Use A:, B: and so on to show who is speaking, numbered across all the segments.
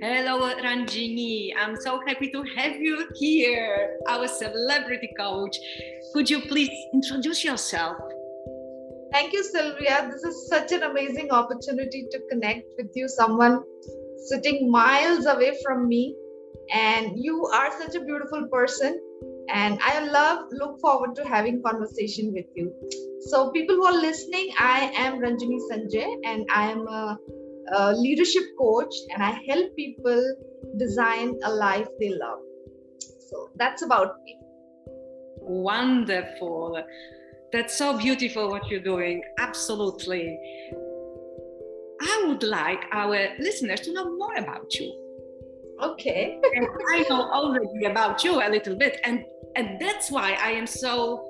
A: Hello, Ranjini. I'm so happy to have you here, our celebrity coach. Could you please introduce yourself?
B: Thank you, Sylwia. This is such an amazing opportunity to connect with you, someone sitting miles away from me. And you are such a beautiful person. And I look forward to having conversation with you. So people who are listening, I am Ranjini Sanjay, and I am a leadership coach, and I help people design a life they love. So that's about me.
A: Wonderful. That's so beautiful what you're doing. Absolutely. I would like our listeners to know more about you.
B: Okay.
A: And I know already about you a little bit, and that's why I am so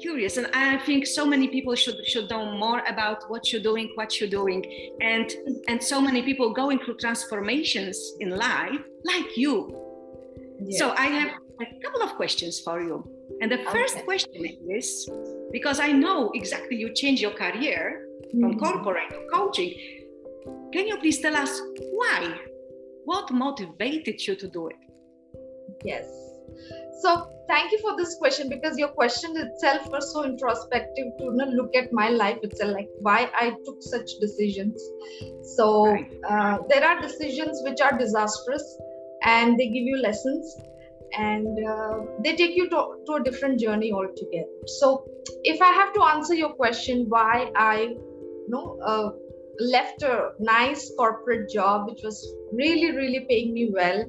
A: curious, and I think so many people should know more about what you're doing, and so many people going through transformations in life like you. Yes. So I have a couple of questions for you, and the first question is, because I know exactly you changed your career from corporate to coaching, can you please tell us why? What motivated you to do it?
B: Yes. So thank you for this question, because your question itself was so introspective to look at my life itself, like why I took such decisions. So there are decisions which are disastrous, and they give you lessons, and they take you to a different journey altogether. So if I have to answer your question, why I left a nice corporate job which was really paying me well,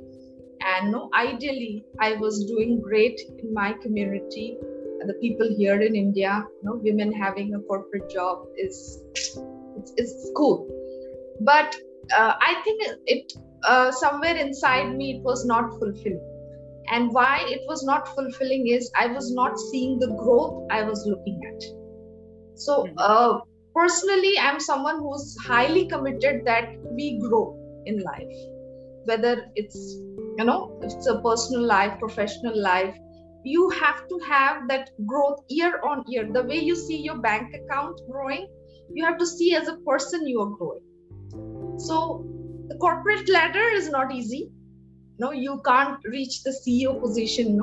B: and ideally I was doing great in my community, the people here in India, women having a corporate job is cool, but I think it somewhere inside me it was not fulfilling. And why it was not fulfilling is I was not seeing the growth I was looking at. So personally, I'm someone who's highly committed that we grow in life, whether it's it's a personal life, professional life. You have to have that growth year on year. The way you see your bank account growing, you have to see as a person you are growing. So the corporate ladder is not easy. No, you can't reach the CEO position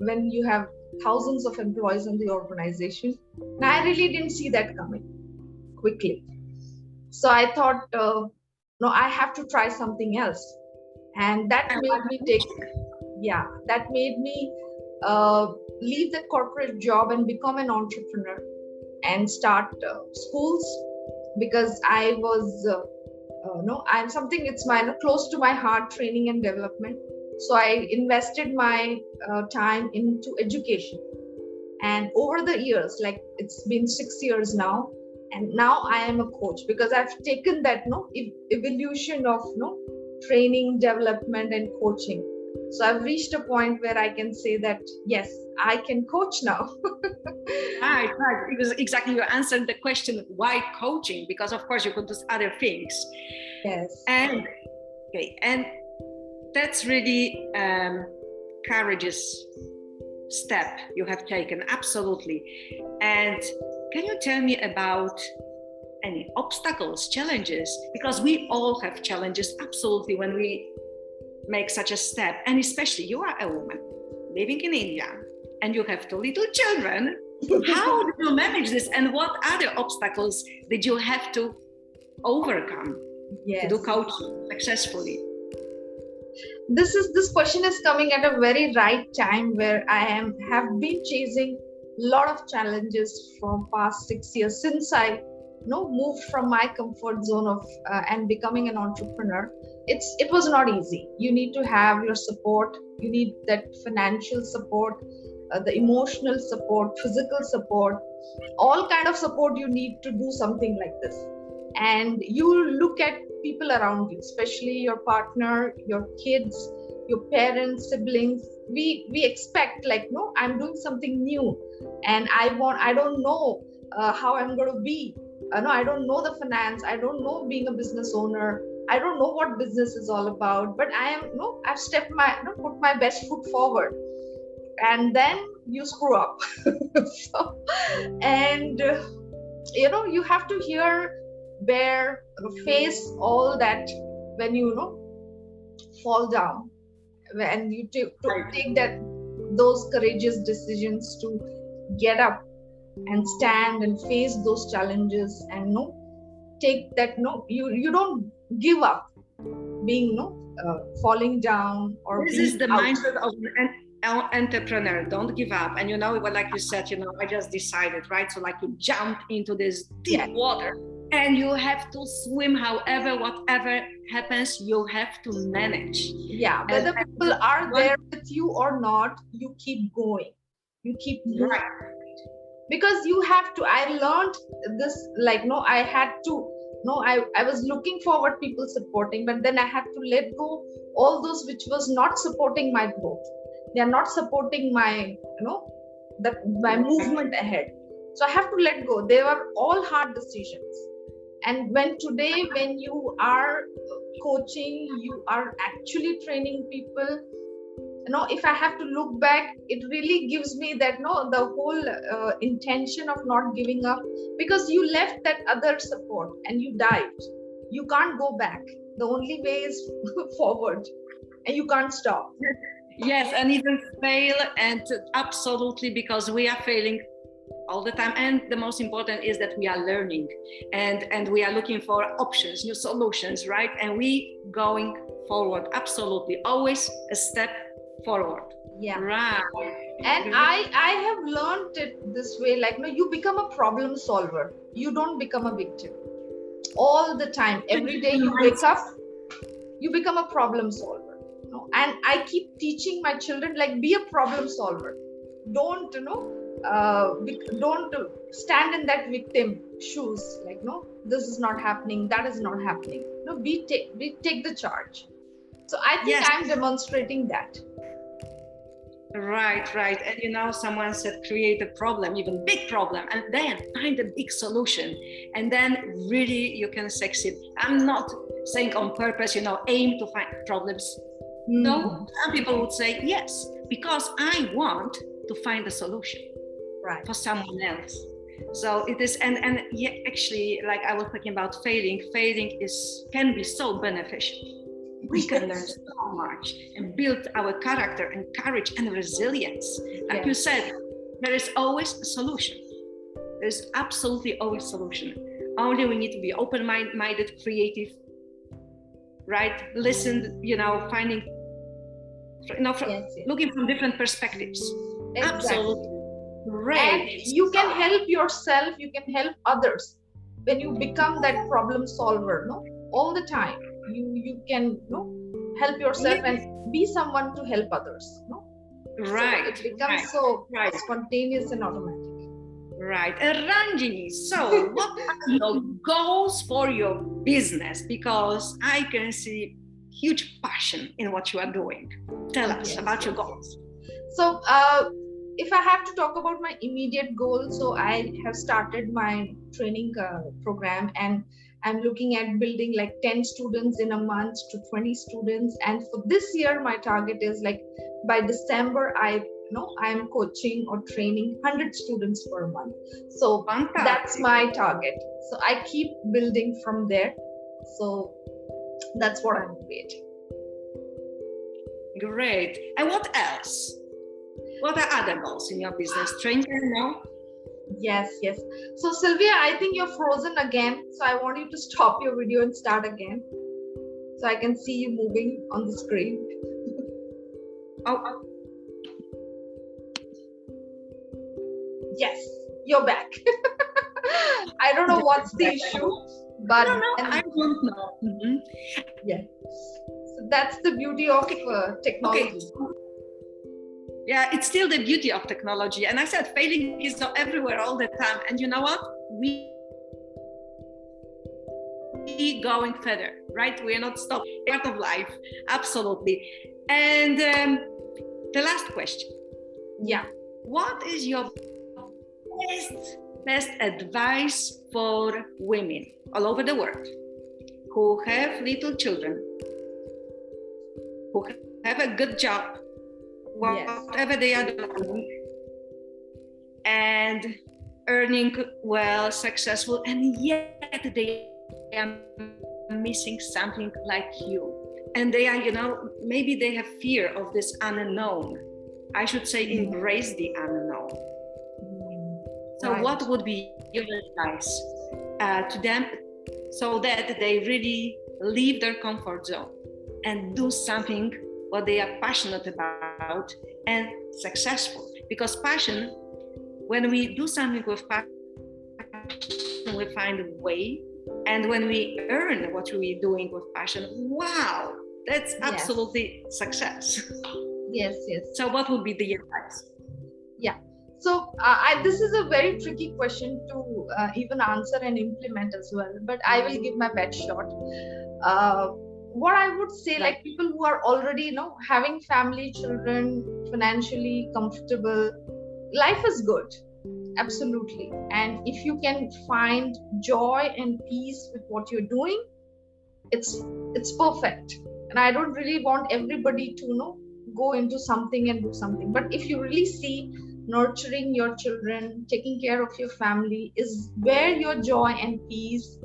B: when you have thousands of employees in the organization. And I really didn't see that coming quickly. So I thought, I have to try something else. And that made me leave the corporate job and become an entrepreneur and start schools, because I was I'm something, it's close to my heart, training and development. So I invested my time into education, and over the years, like it's been 6 years now, and now I am a coach, because I've taken that evolution of training, development and coaching. So I've reached a point where I can say that yes, I can coach now.
A: Right. Because exactly you answered the question, why coaching? Because of course you could do other things.
B: Yes.
A: And that's really courageous step you have taken, absolutely. And can you tell me about any obstacles, challenges? Because we all have challenges, absolutely, when we make such a step. And especially you are a woman living in India and you have 2 little children. How did you manage this, and what other obstacles did you have to overcome to do coaching successfully?
B: This question is coming at a very right time, where I have been chasing a lot of challenges from past 6 years since I moved from my comfort zone of and becoming an entrepreneur. It was not easy. You need to have your support. You need that financial support, the emotional support, physical support, all kind of support you need to do something like this. And you look at people around you, especially your partner, your kids, your parents, siblings. We expect, like, no, I'm doing something new, and I don't know how I'm going to be. No, I don't know the finance. I don't know being a business owner. I don't know what business is all about. But I've put my best foot forward. and then you screw up. So, and you have to face all that when you fall down, when you take those courageous decisions to get up and stand and face those challenges, and take that, you don't give up being falling down or
A: this
B: being
A: is the
B: out.
A: mindset of an entrepreneur. Don't give up. And like you said, I just decided, right? So like you jump into this deep water and you have to swim, however, whatever happens, you have to manage.
B: Yeah, whether people are there with you or not, you keep going, you keep moving.
A: Right.
B: Because you have to, I learned this, I had to, I was looking forward people supporting, but then I had to let go all those which was not supporting my growth. They are not supporting my, my movement ahead. So I have to let go. They were all hard decisions. And when you are coaching, you are actually training people, if I have to look back, it really gives me that the whole intention of not giving up, because you left that other support and you dived. You can't go back. The only way is forward, and you can't stop.
A: Yes, and even fail, and absolutely, because we are failing all the time. And the most important is that we are learning, and we are looking for options, new solutions, right? And we going forward, absolutely, always a step forward.
B: Yeah,
A: right.
B: And I have learned it this way, you become a problem solver, you don't become a victim. All the time, every day you wake up, you become a problem solver. And I keep teaching my children, be a problem solver. Don't don't stand in that victim shoes, this is not happening, that is not happening. We take the charge. So I think I'm demonstrating that.
A: Right. And someone said create a problem, even big problem, and then find a big solution, and then really you can succeed. I'm not saying on purpose, aim to find problems. No, some people would say yes, because I want to find a solution for someone else. So it is, and actually, like I was talking about failing can be so beneficial. We can learn so much and build our character and courage and resilience. Like you said, there is always a solution. There's absolutely always a solution. Only we need to be open-minded, creative, right? Listen, finding, looking from different perspectives. Exactly. Absolutely. Great.
B: And you can help yourself, you can help others. When you become that problem solver, all the time. You can help yourself and be someone to help others.
A: Right.
B: So it becomes so spontaneous and automatic.
A: Right. Ranjini, so what are your goals for your business? Because I can see huge passion in what you are doing. Tell us about your goals.
B: So if I have to talk about my immediate goal, so I have started my training program, and I'm looking at building 10 students in a month to 20 students. And for this year, my target is by December, I'm coaching or training 100 students per month. So that's my target. So I keep building from there. So that's what I'm creating.
A: Great. And what else? What are other goals in your business? Training now?
B: Yes. So Sylwia, I think you're frozen again. So I want you to stop your video and start again, so I can see you moving on the screen. Yes, you're back. I don't know what's the issue, but
A: I don't know. Mm-hmm.
B: Yeah. So that's the beauty of technology.
A: Okay. Yeah, it's still the beauty of technology. And I said, failing is not everywhere all the time. And you know what? We going further, right? We are not stopping. Part of life, absolutely. And the last question.
B: Yeah.
A: What is your best advice for women all over the world who have little children, who have a good job, whatever they are doing, and earning well, successful, and yet they are missing something like you. And they are, maybe they have fear of this unknown. I should say embrace the unknown. So what would be your advice to them so that they really leave their comfort zone and do something what they are passionate about and successful? Because passion, when we do something with passion, we find a way. And when we earn what we're doing with passion, wow, that's absolutely success.
B: Yes.
A: So what would be the advice?
B: Yeah. So this is a very tricky question to even answer and implement as well, but I will give my best shot. What I would say, like people who are already, having family, children, financially comfortable, life is good. Absolutely. And if you can find joy and peace with what you're doing, it's perfect. And I don't really want everybody to go into something and do something. But if you really see nurturing your children, taking care of your family is where your joy and peace,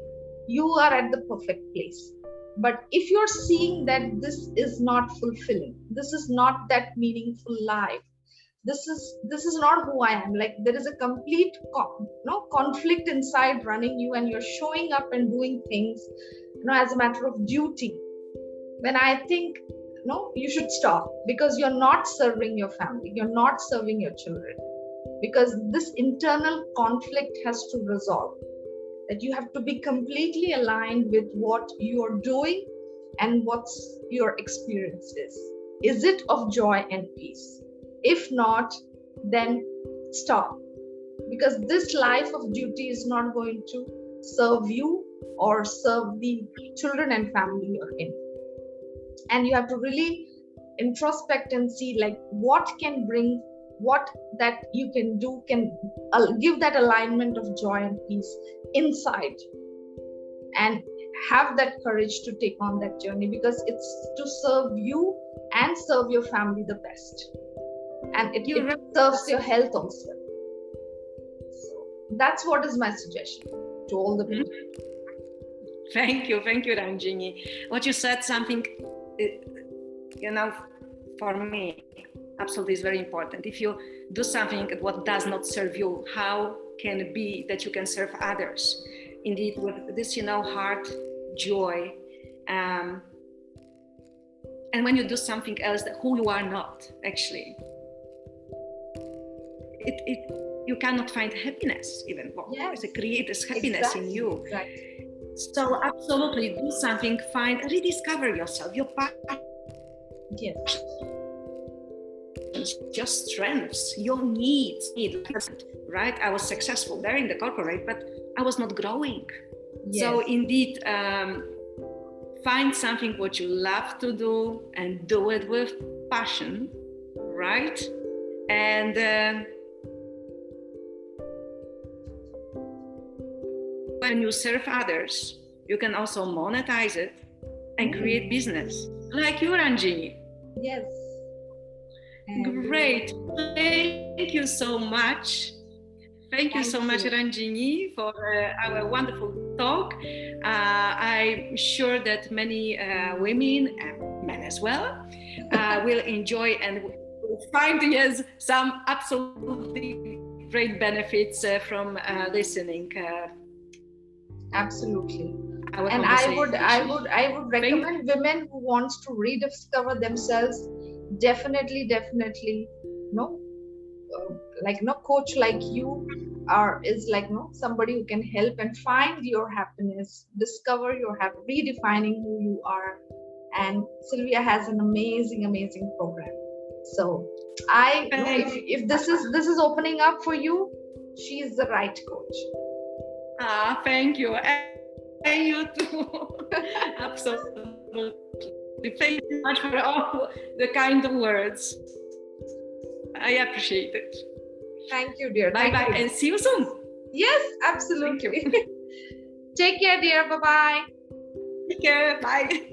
B: you are at the perfect place. But if you're seeing that this is not fulfilling, this is not that meaningful life, this is not who I am, like there is a complete conflict inside running you, and you're showing up and doing things as a matter of duty, then I think you should stop, because you're not serving your family, you're not serving your children, because this internal conflict has to resolve. That you have to be completely aligned with what you're doing and what's your experience is. Is it of joy and peace? If not, then stop, because this life of duty is not going to serve you or serve the children and family you're in. And you have to really introspect and see like what can bring, what that you can do can give that alignment of joy and peace inside, and have that courage to take on that journey, because it's to serve you and serve your family the best, and it serves your health also. So that's what is my suggestion to all the people.
A: Thank you, Ranjini. What you said, something for me absolutely is very important. If you do something what does not serve you, how can it be that you can serve others? Indeed, with this heart, joy, and when you do something else who you are not actually, you cannot find happiness even. It creates happiness in you.
B: Exactly.
A: So absolutely do something, rediscover yourself, your passion, your strengths, your needs, right? I was successful there in the corporate, but I was not growing. So indeed, find something what you love to do and do it with passion, right? And when you serve others, you can also monetize it and create business, like you, Ranjini.
B: Yes.
A: Great. Thank you so much. Thank you so much, Ranjini, for our wonderful talk. I'm sure that many women and men as well will enjoy and will find some absolutely great benefits from listening.
B: Absolutely. And I would recommend women who wants to rediscover themselves, definitely coach like you is somebody who can help and find your happiness, discover your redefining who you are. And Sylwia has an amazing program. So if this is opening up for you, she is the right coach.
A: Thank you. And you too. Absolutely. Thank you so much for all the kind words. I appreciate it.
B: Thank you, dear.
A: Bye-bye, and see you soon.
B: Yes, absolutely. Take care, dear. Bye-bye.
A: Take care. Bye.